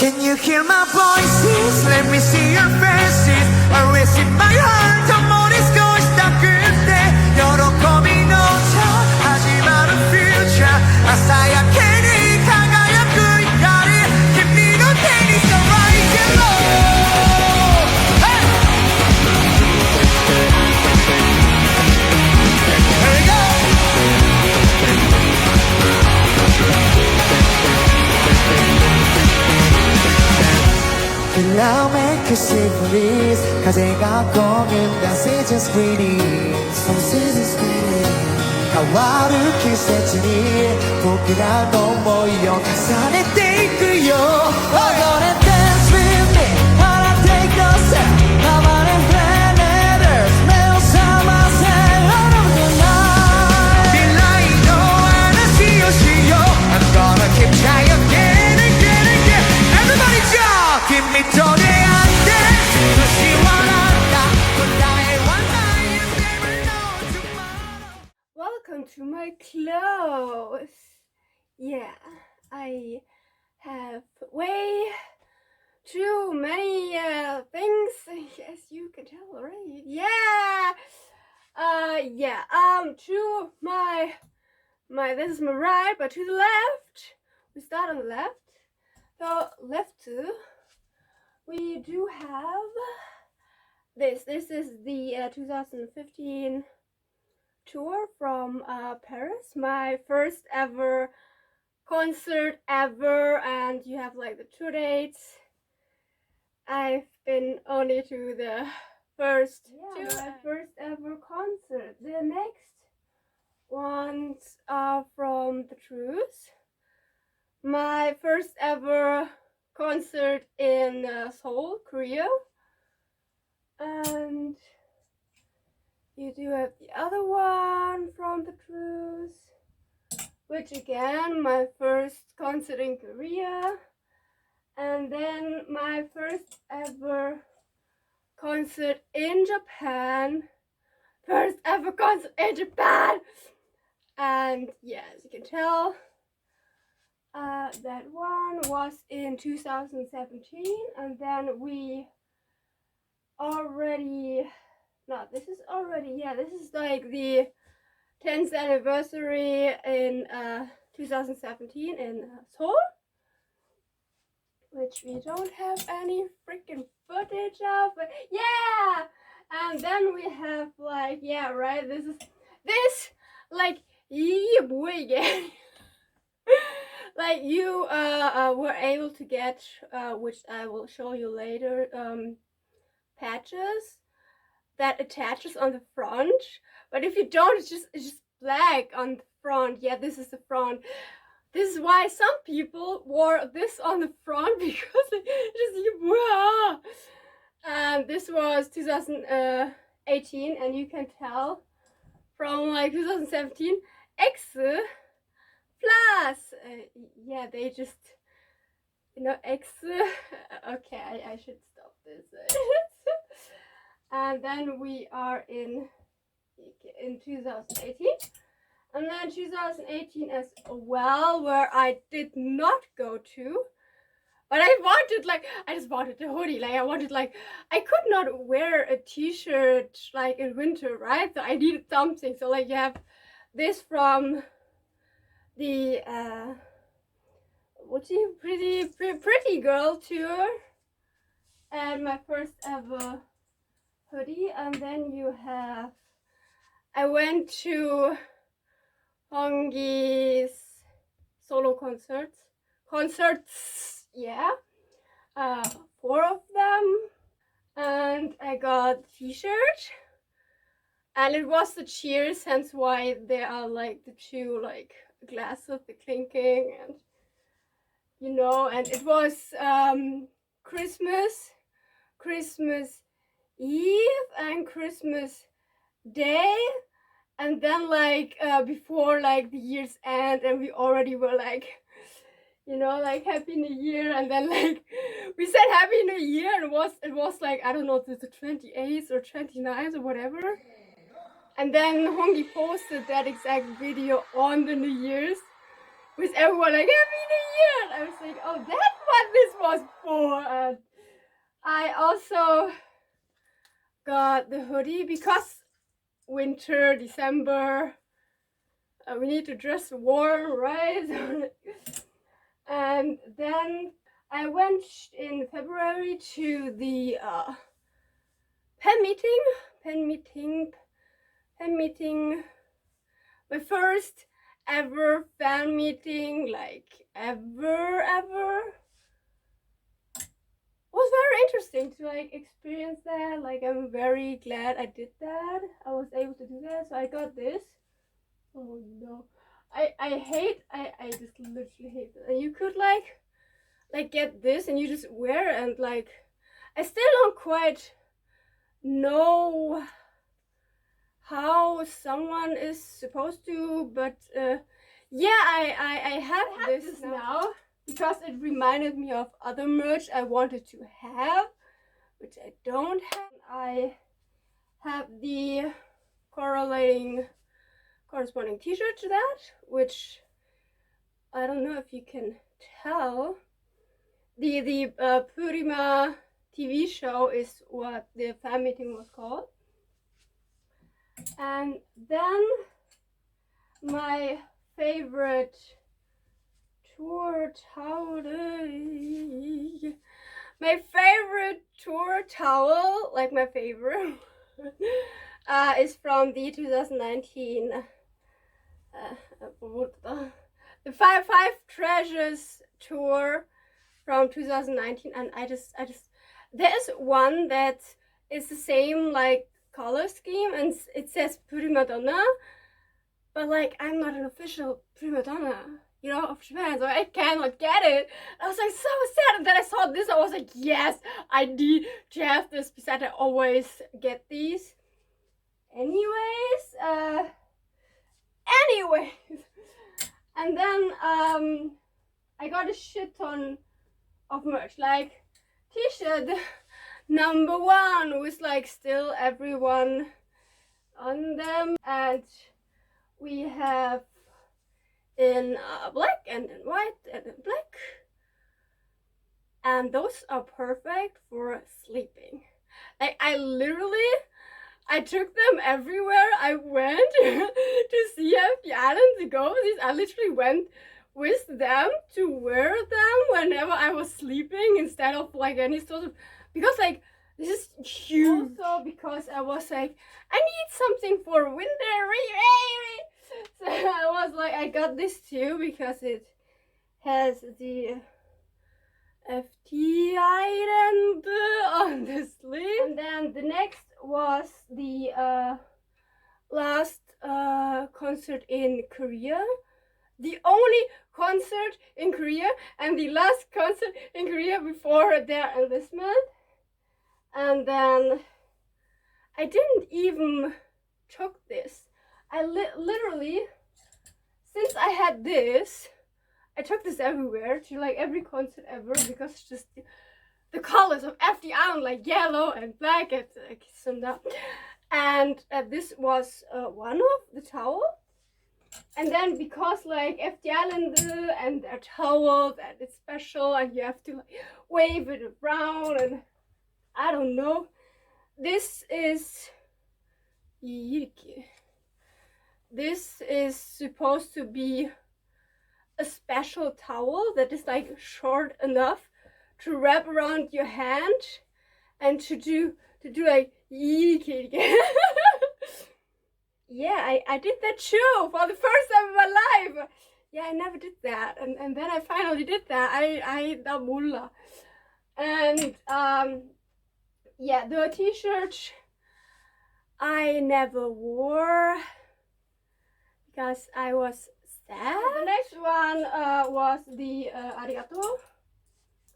Can you hear my voices? Let me see your faces. Always in my heart. 共に過ごしたくて喜びの歌始まるフューチャー朝焼けに輝く光君の手にさらいけろ I'll make a safe release 風が込めた Say just breathe So say just breathe 変わる季節に僕らの想いを重ねていくよ I'm gonna dance with me Wanna take a step 生で planeters 目を覚ませ Out of the night 未来の話をしよう I'm gonna keep trying again again again Everybody jump 君と出会って年笑った答えはない You never know tomorrow Welcome to my clothes. Yeah, I have way too many things. Yes, you can tell, right? Yeah. To my this is my right, but to the left. We start on the left. So left two. We do have this. This is the 2015 tour from Paris. My first ever concert ever, and you have like the tour dates. I've been only to the first two. My first ever concert. The next ones are from the Truth. My first ever concert in Seoul, Korea. And you do have the other one from the cruise, which again, my first concert in Korea. And then my first ever concert in Japan. First ever concert in Japan! And yeah, as you can tell, that one was in 2017. And then we already... No, this is already, yeah, this is like the 10th anniversary in 2017 in Seoul, which we don't have any freaking footage of, but yeah! And then we have like, yeah, right, this, like, yeah, boy, again. Like you were able to get, which I will show you later, patches that attaches on the front, but if you don't, it's just black on the front. Yeah, this is the front. This is why some people wore this on the front, because it just wow. And this was 2018, and you can tell from like 2017 X plus yeah, they just, you know, X okay, I should stop this. And then we are in 2018, and then 2018 as well, where I did not go to, but I wanted, like, I just wanted a hoodie, like I wanted, like, I could not wear a t-shirt like in winter, right? So I needed something. So like you have this from the what's it, pretty girl tour, and my first ever hoodie. And then you have, I went to Hongi's solo concerts, yeah, 4 of them, and I got a t-shirt, and it was the Cheers, hence why there are like the two like glasses, the clinking, and you know, and it was Christmas Eve and Christmas Day, and then like before like the year's end, and we already were like, you know, like Happy New Year, and then like we said Happy New Year, and it was like, I don't know, the 28th or 29th or whatever, and then Hongi posted that exact video on the New Year's with everyone like Happy New Year. And I was like, oh, that's what this was for. And I also got the hoodie because winter, December, we need to dress warm, right? And then I went in February to the pen meeting, my first ever fan meeting, like ever. It was very interesting to like experience that. Like, I'm very glad I did that. I was able to do that. So I got this. Oh no, I just literally hate it. And you could like get this and you just wear it, and like I still don't quite know how someone is supposed to, but yeah, I have this now because it reminded me of other merch I wanted to have, which I don't have. I have the corresponding t-shirt to that, which I don't know if you can tell. The Purima TV show is what the fan meeting was called. And then my favorite tour towel, like my favorite, is from the 2019 the five treasures tour from 2019. And I just there's one that is the same like color scheme, and it says Primadonna, but like I'm not an official Primadonna, you know, of Japan, so I cannot get it. I was like so sad, and then I saw this, I was like, yes, I need to have this, besides I always get these anyways. And then I got a shit ton of merch, like t-shirt number 1 with like still everyone on them, and we have in black and in white and in black, and those are perfect for sleeping. Like I took them everywhere I went to see FTISLAND to go. I literally went with them to wear them whenever I was sleeping, instead of like any sort of, because like this is huge. Also because I was like, I need something for winter. So I was like, I got this too because it has the FTISLAND on the sleeve. And then the next was the last concert in Korea. The only concert in Korea and the last concert in Korea before their enlistment. And then I didn't even took this. I literally, since I had this, I took this everywhere, to like every concert ever, because it's just the colors of FTISLAND, like yellow and black, and like and this was one of the towel. And then because like FTISLAND and their towels, and it's special, and you have to like wave it around, and I don't know. This is supposed to be a special towel that is like short enough to wrap around your hand and to do like yeah, I did that too for the first time in my life. Yeah, I never did that, and then I finally did that. I mulla. And yeah, the t-shirt I never wore because I was sad. The next one was the Arigato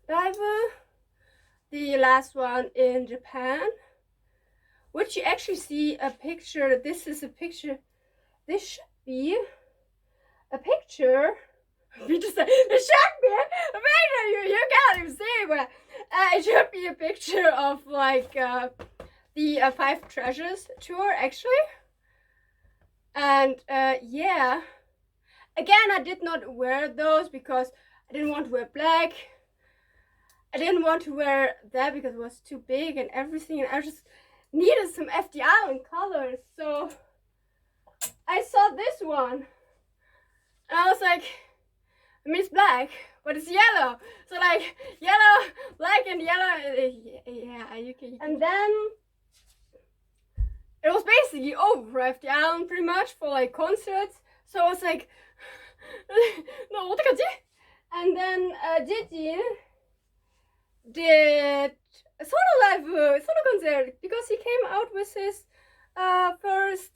diver, the last one in Japan, which you actually see a picture. This is a picture. This should be a picture. We just said it should be a picture. You can't even see, but it should be a picture of like the 5 treasures tour actually. And yeah, Again, I did not wear those because I didn't want to wear black. I didn't want to wear that because it was too big and everything, and I just needed some FTIsland colors. So I saw this one and I was like, I mean, it's black, but it's yellow. So like yellow, black and yellow, yeah, you can. And then it was basically over for FTIsland pretty much for like concerts. So I was like, no, 어떡하지? And then Gigi did a solo concert because he came out with his first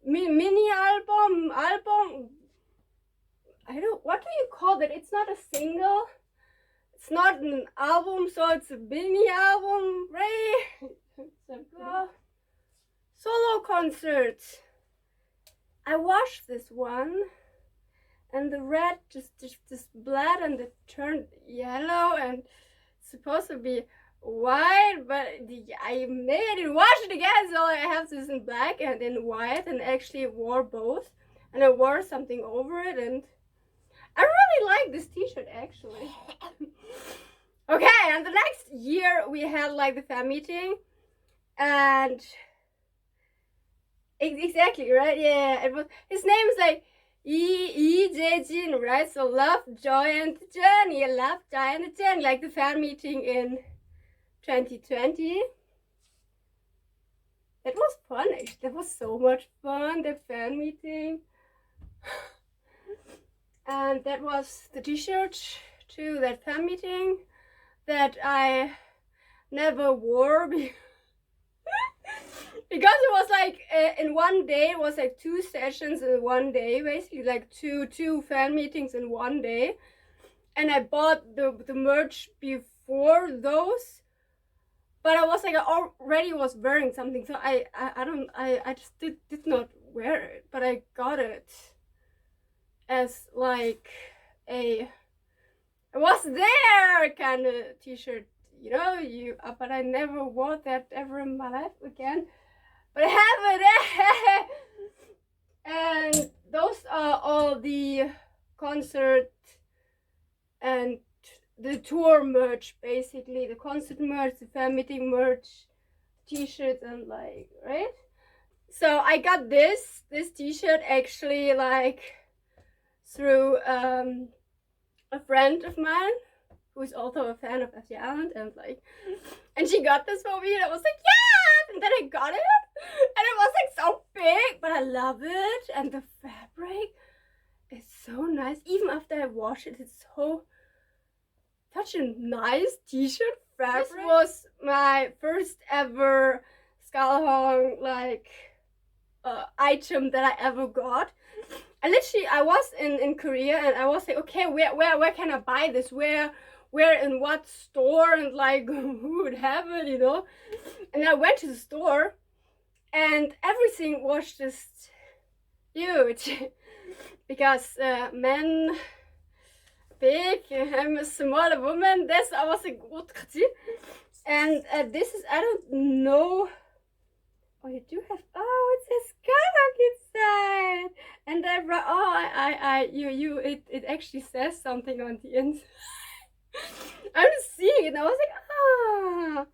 mini album. I don't, what do you call it? It's not a single. It's not an album, so it's a mini album, right? Solo concert. I watched this one, and the red just bled and it turned yellow, and it's supposed to be white, but I didn't watch it again, so I have this in black and in white, and actually wore both, and I wore something over it, and I really like this t-shirt actually. Okay, and the next year we had like the fan meeting, and exactly, right? Yeah, it was, his name is like Jin, right? So love, joy, and journey. Love, joy, and journey, like the fan meeting in 2020. That was fun, actually. That was so much fun, the fan meeting. And that was the t-shirt to that fan meeting that I never wore because it was like in one day. It was like 2 sessions in one day, basically like two fan meetings in one day. And I bought the merch before those, but I was like, I already was wearing something, so I just did not wear it, but I got it as like a I was there kind of t-shirt, you know, but I never wore that ever in my life again. But I have it. And those are all the concert and the tour merch, basically. The concert merch, the fan meeting merch, t-shirts, and like, right? So I got this t-shirt actually like through a friend of mine who is also a fan of FTIsland, and she got this for me, and I was like, yes! And then I got it, and it was like so big, but I love it, and the fabric is so nice. Even after I wash it, it's such a nice t-shirt fabric. This was my first ever Skalhong like item that I ever got. And literally, I was in Korea, and I was like, okay, where can I buy this? Where in what store, and like who would have it, you know? And I went to the store, and everything was just huge because men big, I'm a smaller woman. This I was like, what? And this is, I don't know. Oh, you do have, oh, it says Skyrock inside. And I brought, it actually says something on the inside. I'm just seeing it, and I was like, ah.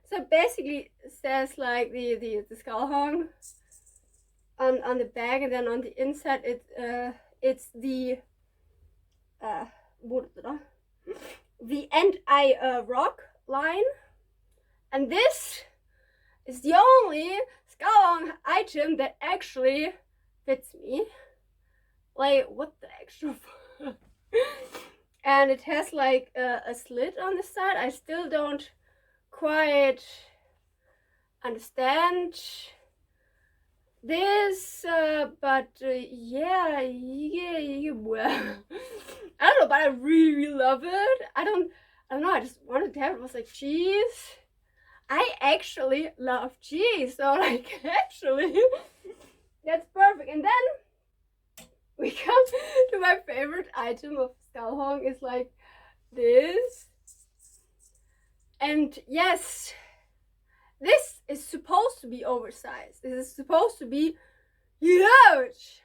So basically it says like the Skalhong on the bag, and then on the inside it's the and I rock line. And this is the only Skalhong item that actually fits me. Like, what the extra and it has like a slit on the side. I still don't quite understand this, but yeah, well, I don't know, but I really love it. I don't know, I just wanted to have it. It was like cheese. I actually love cheese, so like actually that's perfect. And then we come to my favorite item of Skalhong, is like this. And yes, this is supposed to be oversized. This is supposed to be huge.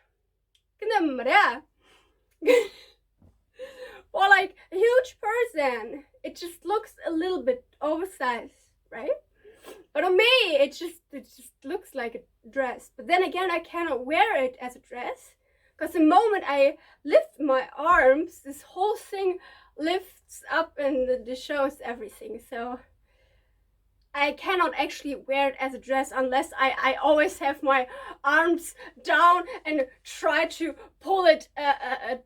them 말이야. For like a huge person, it just looks a little bit oversized, right? But on me, it just looks like a dress. But then again, I cannot wear it as a dress, because the moment I lift my arms, this whole thing lifts up and it shows everything. So I cannot actually wear it as a dress unless I always have my arms down and try to pull it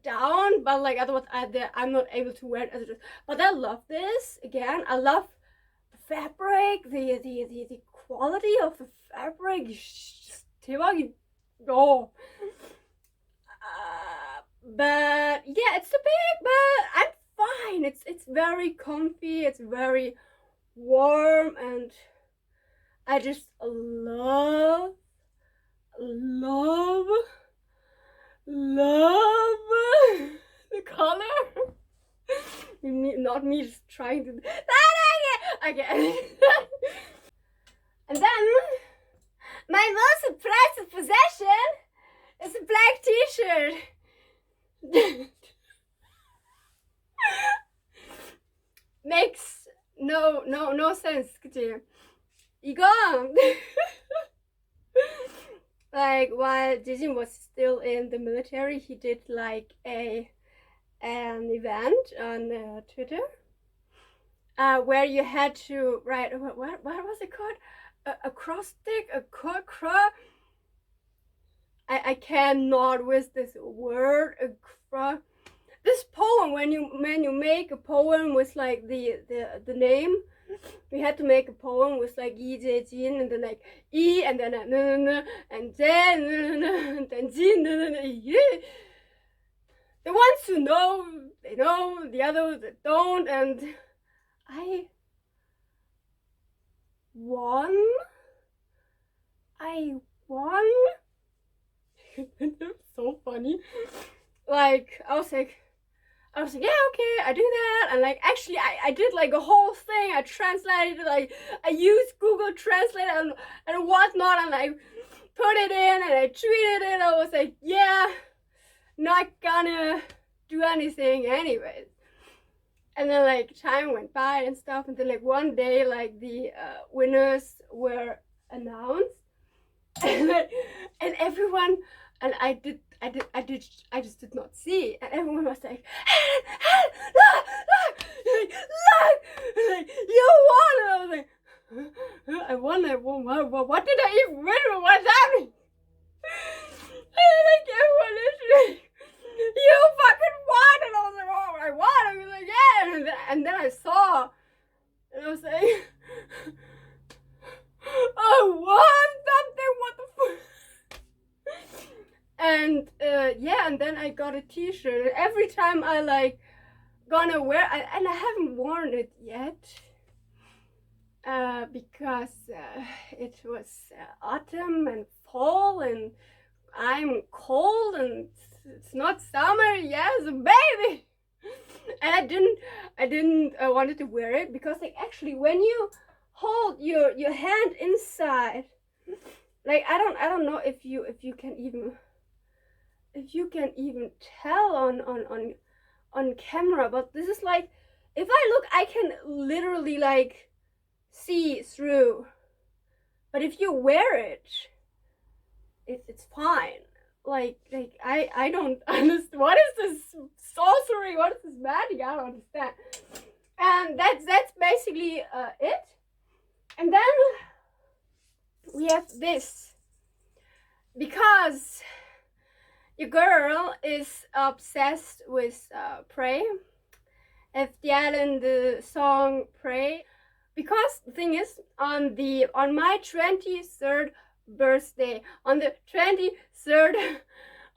down. But like otherwise, I'm not able to wear it as a dress. But I love this. Again, I love the fabric, the quality of the fabric. 대박이. Oh. But yeah, it's too big, but I'm fine. It's very comfy. It's very warm, and I just love the color. Not me just trying to. Okay. And then my most prized possession is a black t-shirt. Makes no sense, 그치? 이거 like while Jijin was still in the military, he did like an event on Twitter where you had to write what was it called? A cross stick, I cannot with this word. This poem, when you make a poem with like the name, we had to make a poem with like Jin and then like E and then and then and then Jin and the ones who know, they know, the others that don't, and I won. So funny. Like I was like, yeah, okay, I do that. And like actually I did like a whole thing. I translated, like I used Google Translate and whatnot, and I put it in and I tweeted it. I was like, yeah, not gonna do anything anyways. And then like time went by and stuff, and then like one day like the winners were announced, and everyone, and I just did not see, and everyone was like, look, you won. And I was like, huh? I won. What did I even win? What's happening? And like everyone literally, you fucking won. And I was like, oh, I won. I was like, yeah. And then I saw, and I was like, I won something. What the fuck? And yeah, and then I got a t-shirt. Every time I like gonna wear, and I haven't worn it yet because it was autumn and fall, and I'm cold, and it's not summer. Yes, baby. And I didn't wanted to wear it because like actually when you hold your hand inside, like I don't know if you can even tell on camera, but this is like, if I look, I can literally like see through, but if you wear it, it's fine. Like I don't understand. What is this sorcery? What is this magic? I don't understand. And that's basically it. And then we have this, because your girl is obsessed with Pray, FTISLAND, the song Pray, because the thing is, on my 23rd birthday, on the 23rd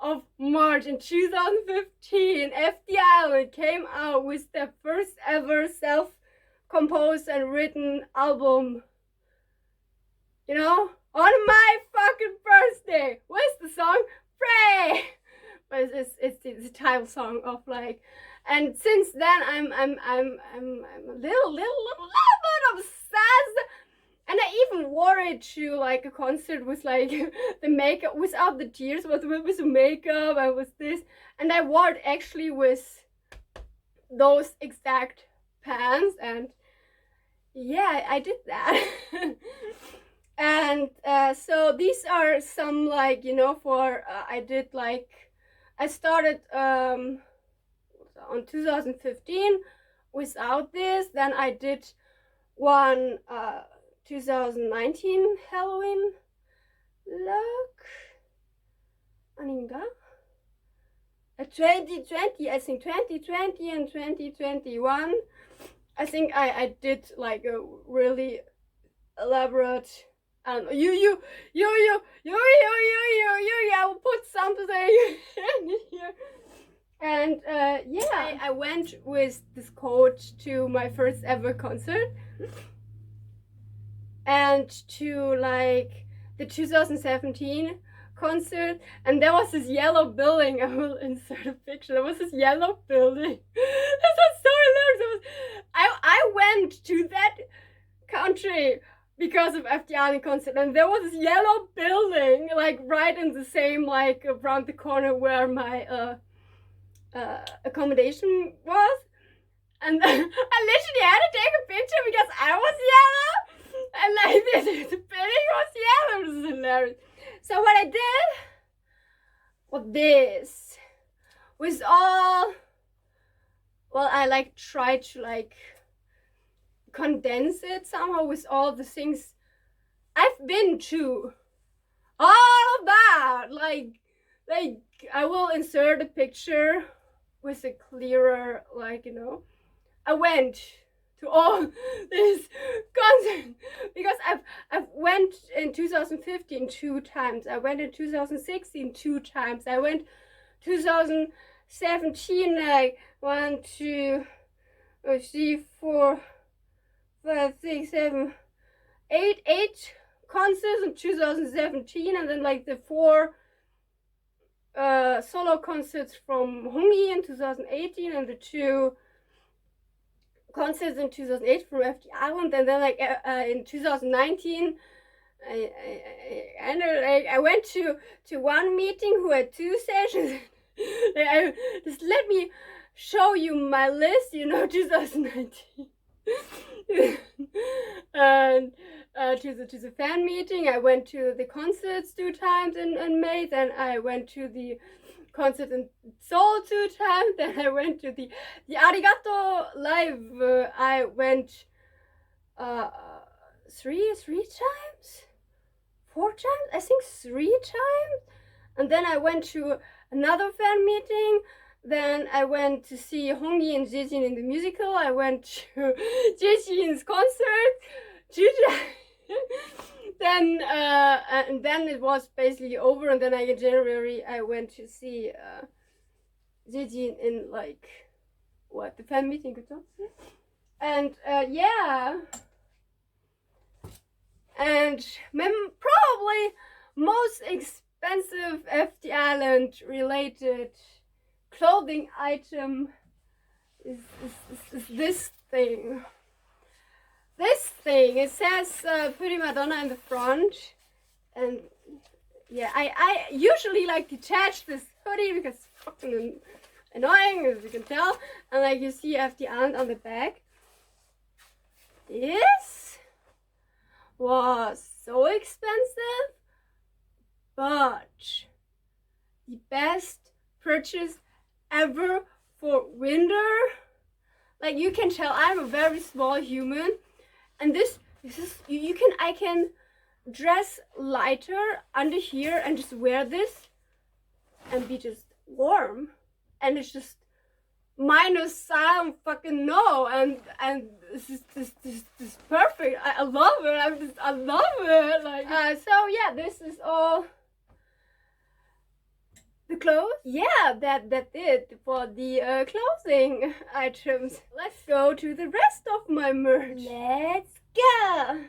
of March in 2015, FTISLAND came out with their first ever self-composed and written album. You know, on my fucking birthday. What's the song? Pray. But it's the title song of like, and since then I'm a little bit obsessed, And I even wore it to like a concert with like the makeup without the tears, with the makeup and with this. And I wore it actually with those exact pants, and yeah, I did that. And so these are some, like, you know, for I did like, I started on 2015 without this, then I did one 2019 Halloween look. Aninga? 2020, I think 2020 and 2021. I think I did like a really elaborate. I will put something in here. And yeah, I went with this coach to my first ever concert, and to like the 2017 concert, and there was this yellow building. I will insert a picture. There was this yellow building. This was so hilarious. I went to that country because of FTISLAND concert, and there was this yellow building like right in the same, like around the corner where my accommodation was, and I literally had to take a picture because I was yellow, and like this the building was yellow. This is hilarious. So what I did was this, with all, well, I like tried to like condense it somehow with all the things I've been to, all about, like I will insert a picture with a clearer, like, you know, I went to all this concert because I've went in 2015 2 times, I went in 2016 2 times, I went 2017 like 1, 2, 3, 4, 5, 6, 7, 8 concerts in 2017, and then like the 4 solo concerts from Hongi in 2018, and the 2 concerts in 2008 from FTISLAND, and then like in 2019 I went to one meeting who had 2 sessions. Just let me show you my list, you know, 2019. And to the fan meeting, I went to the concerts 2 times in May, then I went to the concert in Seoul 2 times, then I went to the ARIGATO live, I went 3 times? 4 times? I think 3 times. And then I went to another fan meeting. Then I went to see Hongi and Jejin in the musical. I went to Jejin's concert 2 times. Then and then it was basically over. And then in January I went to see Jejin in like the fan meeting. And yeah. And probably most expensive FTISLAND related clothing item is this thing. This thing, it says Primadonna in the front, and yeah, I usually like detach this hoodie because it's fucking annoying, as you can tell, and like you see FTISLAND on the back. This was so expensive, but the best purchase ever for winter. Like, you can tell I'm a very small human, and this is I can dress lighter under here and just wear this and be just warm, and it's just minus I don't fucking know, and this is perfect. I love it. I love it. Like so yeah, this is all the clothes. Yeah, that's it for the clothing items. Let's go to the rest of my merch. Let's go.